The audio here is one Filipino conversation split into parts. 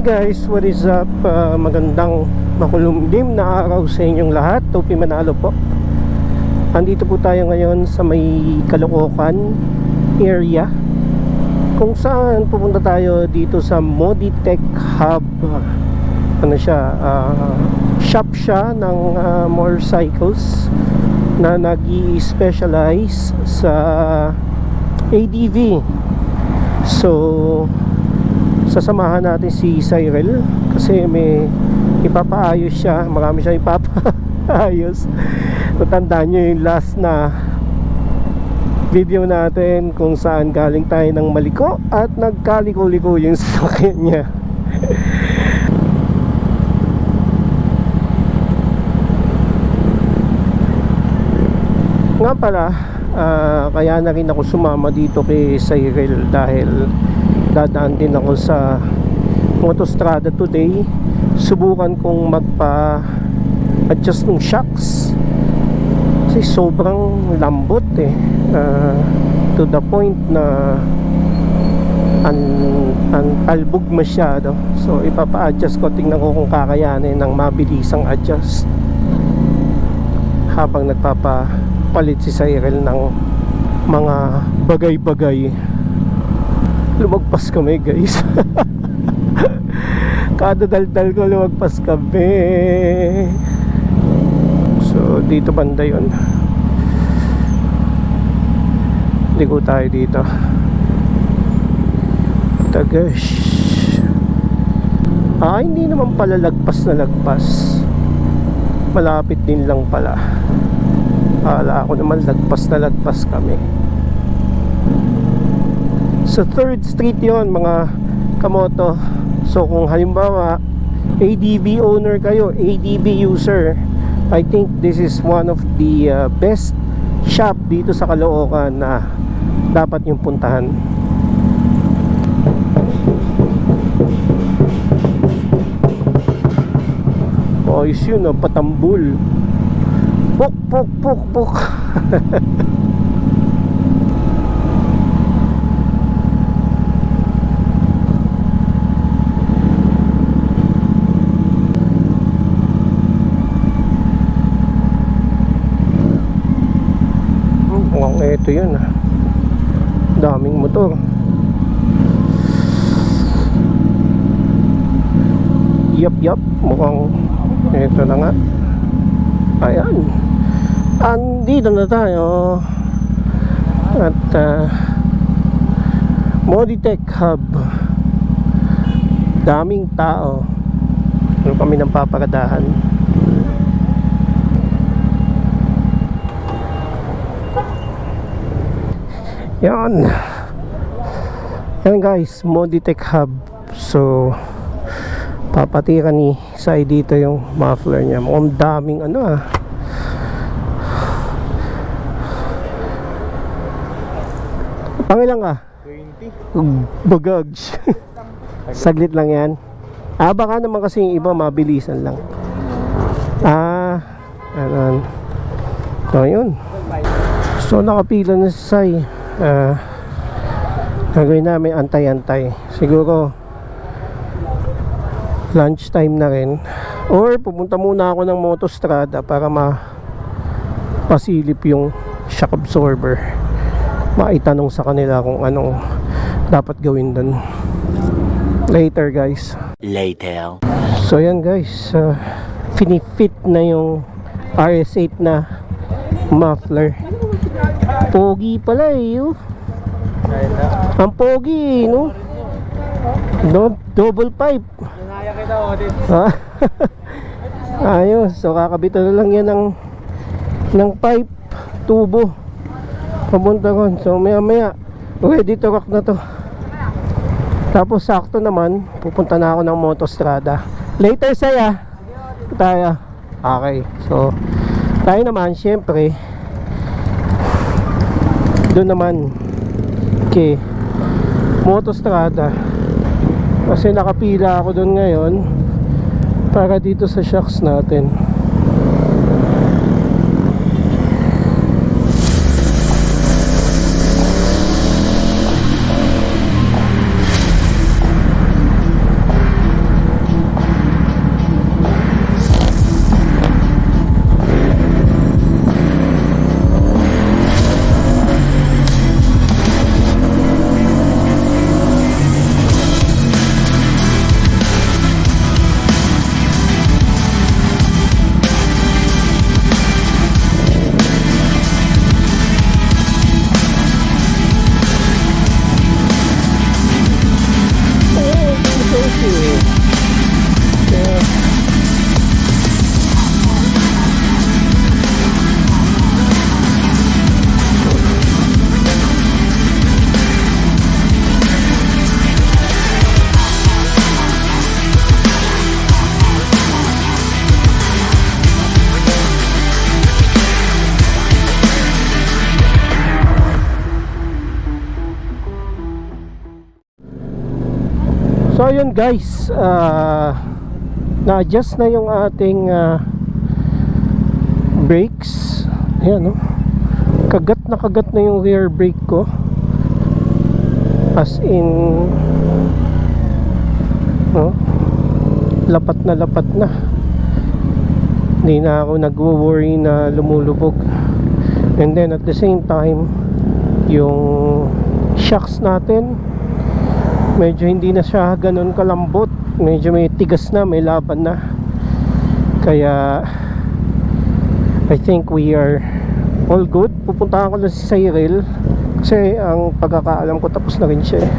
Hi guys, what is up? Magandang makulumlim na araw sa inyong lahat. Topi Manalo po. Andito po tayo ngayon sa may Caloocan area, kung saan pupunta tayo dito sa Moditech Hub. Ano siya? Shop siya ng motorcycles na nag-i-specialize sa ADV. So sasamahan natin si Cyril kasi may ipapaayos siya. Marami siya ipapaayos. Tandaan nyo yung last na video natin kung saan galing tayo ng Maliko at nagkaliko-liko yung sasakyan niya. Nga pala, kaya na rin ako sumama dito kay Cyril dahil dadaan din ako sa Motostrada today. Subukan kong magpa-adjust ng shocks kasi sobrang lambot to the point na albog masyado. So ipapa-adjust ko, tingnan ko kung kakayanin ng mabilisang adjust habang nagpapapalit si Cyril ng mga bagay-bagay. Lumagpas kami guys. Kada daldal ko lumagpas kami. So dito banda yun. Ligo tayo dito. Tagash. Hindi naman pala lagpas na lagpas. Malapit din lang pala. Akala ko naman lagpas na lagpas kami. Sa 3rd Street yon mga kamoto. So kung halimbawa ADV owner kayo, ADV user, I think this is one of the best shop dito sa Caloocan na dapat yung puntahan. Ayos yun, patambul. Pok pok pok pok. Ito yun, daming motor. Yap, mukhang ito na nga. Ayan, andito na tayo at Moditech Hub. Daming tao. Ano kami ng paparadahan. Yan guys, Moditech Hub. So papatira ni Sai dito yung muffler niya. Mukhang daming Pangilan ka? 20 Bagags. Saglit lang yan. Baka naman kasi yung iba mabilisan lang. Ayan. So yun. So nakapila na si Sai. Gagawin namin antay-antay. Siguro lunch time na rin, or pupunta muna ako ng Motostrada para mapasilip yung shock absorber, maitanong sa kanila kung anong dapat gawin dun later guys. So yan guys, finifit na yung RS8 na muffler. Pogi pala ang pogi, no? Double pipe. Ayos. So kakabitan na lang yan ng pipe, tubo papunta ron. So maya ready to rock na to. Tapos sakto naman pupunta na ako ng Motostrada later. Saya tayo. Okay, so tayo naman syempre doon naman kay Motostrada kasi nakapila ako doon ngayon para dito sa shocks natin. ayun guys, na-adjust na yung ating brakes. Ayan, no? Kagat na yung rear brake ko, as in, no? Lapat na. Hindi na ako nagwo-worry na lumulubog. And then at the same time, yung shocks natin medyo hindi na siya ganun kalambot, medyo may tigas na, may laban na. Kaya I think we are all good. Pupuntahan ko lang si Cyril kasi ang pagkakaalam ko tapos na rin siya eh.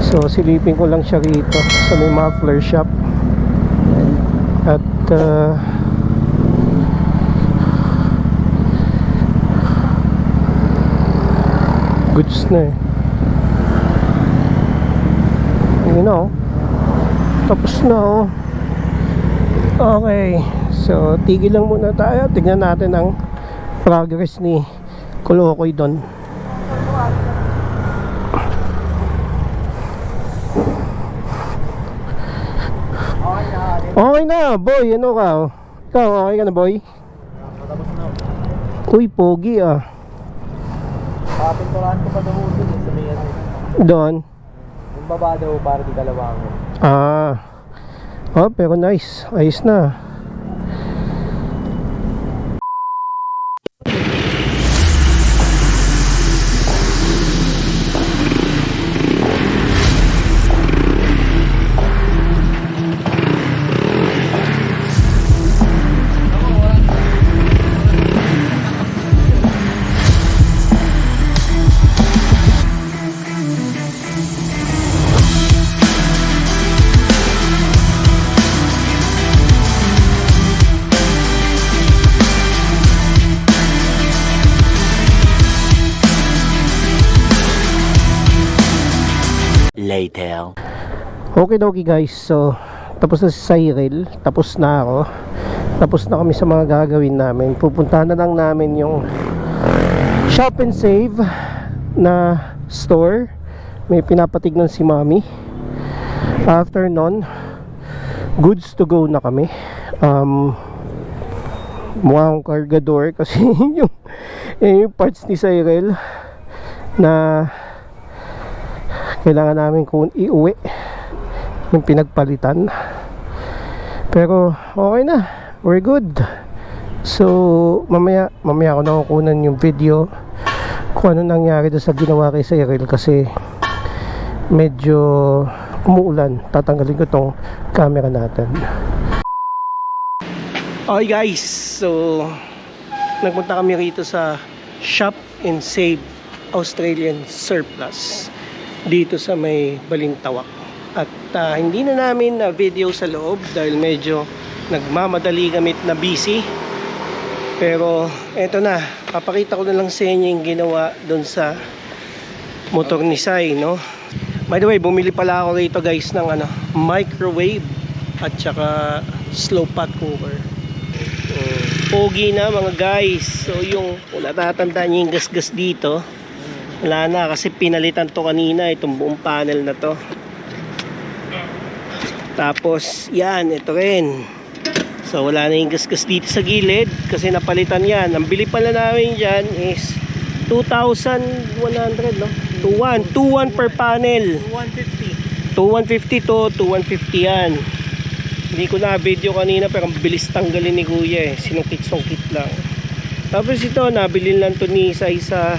So silipin ko lang siya rito sa may muffler shop. At goods na eh. You know, tapos na oh. Okay, so tigil lang muna tayo. Tignan natin ang progress ni Kolokoy doon. Okay na boy, ano ka? Ikaw okay ka na boy? Matapos na. Uy, pogi ah. Kapinturahan ko pa daw dun sa may ano. Doon? Yung baba daw para di kalawangin. Oh, pero nice. Ayos na. Later. Okay guys, so tapos na si Cyril, tapos na ako, tapos na kami sa mga gagawin namin. Pupuntahan na lang namin yung Shop and Save na store. May pinapatignan si Mami. After nun, goods to go na kami. Mukhang cargador kasi yung parts ni Cyril na kailangan namin kung iuwi yung pinagpalitan, pero okay na, we're good. So mamaya ako nakukunan yung video kung ano nangyari doon sa ginawa kay Cyril kasi medyo umuulan. Tatanggalin ko tong camera natin. Okay guys, so nagpunta kami rito sa Shop and Save Australian Surplus dito sa may Balintawak. At hindi na namin na video sa loob dahil medyo nagmamadali kami na busy. Pero eto na, papakita ko na lang sa inyo yung ginawa doon sa motor ni Sai, no? By the way, bumili pala ako rito guys ng microwave at saka slow pot cooker. Pogi na mga guys. So yung natatandaan niyo yung gas-gas dito, wala na kasi pinalitan to kanina, itong buong panel na to. Tapos yan, ito rin. So wala na yung gas-gas dito sa gilid kasi napalitan yan. Ang bili pala namin dyan is 2,100, no? 2,1 per panel. 2,150 to 2,150 yan. Hindi ko na video kanina pero ang bilis tanggalin ni kuya eh. Sinungkit-sungkit lang. Tapos ito, nabili lang to ni Sai sa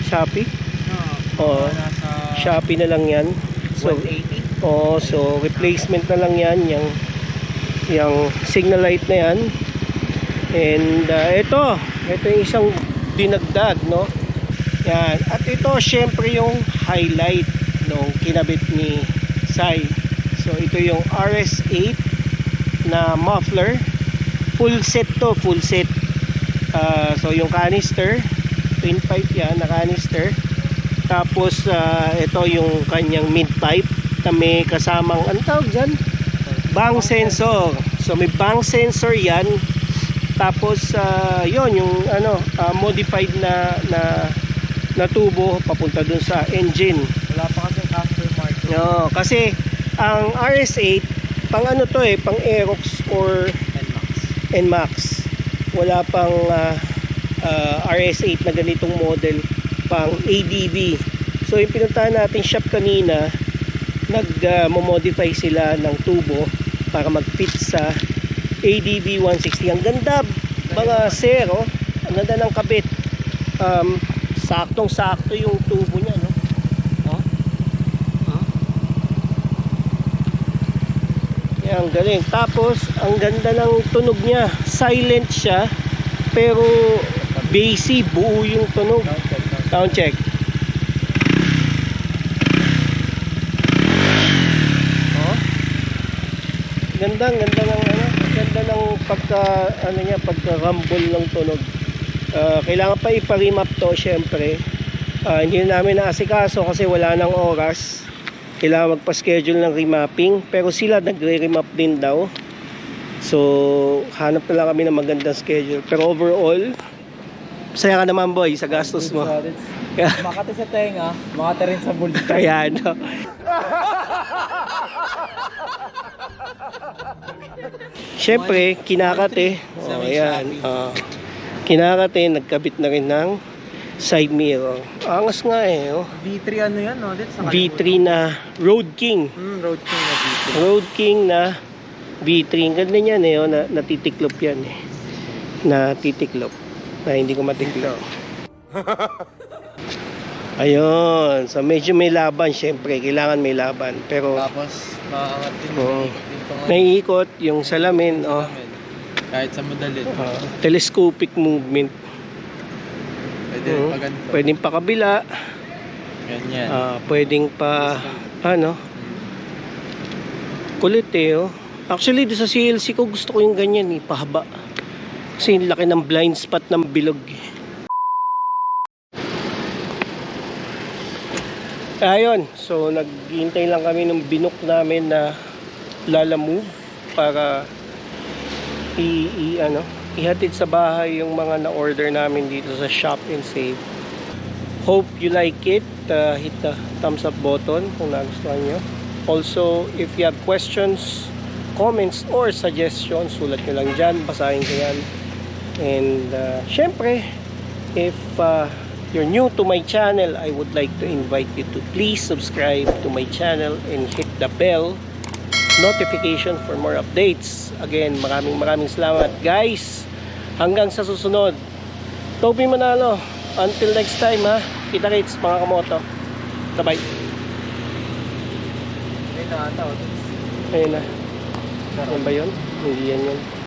Shopee. Oo, Shopee na lang yan. So, 180? So replacement na lang yan, yung signal light na yan. And ito yung isang dinagdag, no? Yan. At ito syempre yung highlight nung kinabit ni Sai. So ito yung RS8 na muffler. Full set to, full set. So yung canister, twin pipe yan na canister. Tapos ito yung kanyang mid pipe na may kasamang, ano tawag dyan? Bang sensor. So may bang sensor yan. Tapos yon yung modified na tubo papunta dun sa engine. Wala pa kasi aftermarket. No, kasi Ang RS8, pang ano to eh, pang Aerox or NMAX. Wala pang RS8 na ganitong model, pang ADV. So yung pinuntahan natin shop kanina, nag-modify sila ng tubo para mag-fit sa ADV 160. Ang ganda mga sir, oh. Ang ganda ng kabit. Saktong-sakto yung tubo niya, no? Yan, galing. Tapos, ang ganda ng tunog niya. Silent siya, pero bassy, buo yung tunog. Sound check. Oh. Ganda ng ano, ganda ng pagka-rumble ng tunog. Kailangan pa ipa-remap to, syempre. Hindi na namin naasikaso kasi wala nang oras. Kailangan magpa-schedule ng remapping, pero sila nagre-remap din daw. So, hanap na lang kami ng magandang schedule. Pero overall, masaya ka naman boy sa gastos mo. Makati sa tenga, makati rin sa bulsa. Kaya no. Siyempre, kinakate. Oh, ayan. Kinakate, nagkabit na rin ng side mirror. Angas nga eh. Oh. V3 ano yan, no? V3 na Road King. Road King na V3. Road King na V3. Ang ganda niyan eh. Oh, natitiklop yan eh. Natitiklop. Na hindi ko matiklop. Ayun. So medyo may laban syempre. Kailangan may laban. Pero Tapos, maangat din. oh, naiikot yung salamin. Oh, kahit sa madali. telescopic movement. Pwede pa ganito. Pwedeng pa kabila. Ganyan. Pwedeng pa ano. Kulit eh. Oh. Actually, doon sa CLC ko gusto ko yung ganyan eh. Pahaba. Kasi yung laki ng blind spot ng bilog eh. Ayun, so naghihintay lang kami ng binook namin na lalamove para ihatid sa bahay yung mga na-order namin dito sa Shop and Save. Hope you like it. Hit the thumbs up button kung nagustuhan nyo. Also, if you have questions, comments, or suggestions, sulat nyo lang dyan. Basahin ko yan. And syempre, if you're new to my channel, I would like to invite you to please subscribe to my channel and hit the bell notification for more updates. Again, maraming salamat guys. Hanggang sa susunod. Toby Manalo. Until next time ha. Kita-kits mga kamoto. Bye-bye. Ayun na ata. Ayun na. Ano ba yun? Hindi yan yun.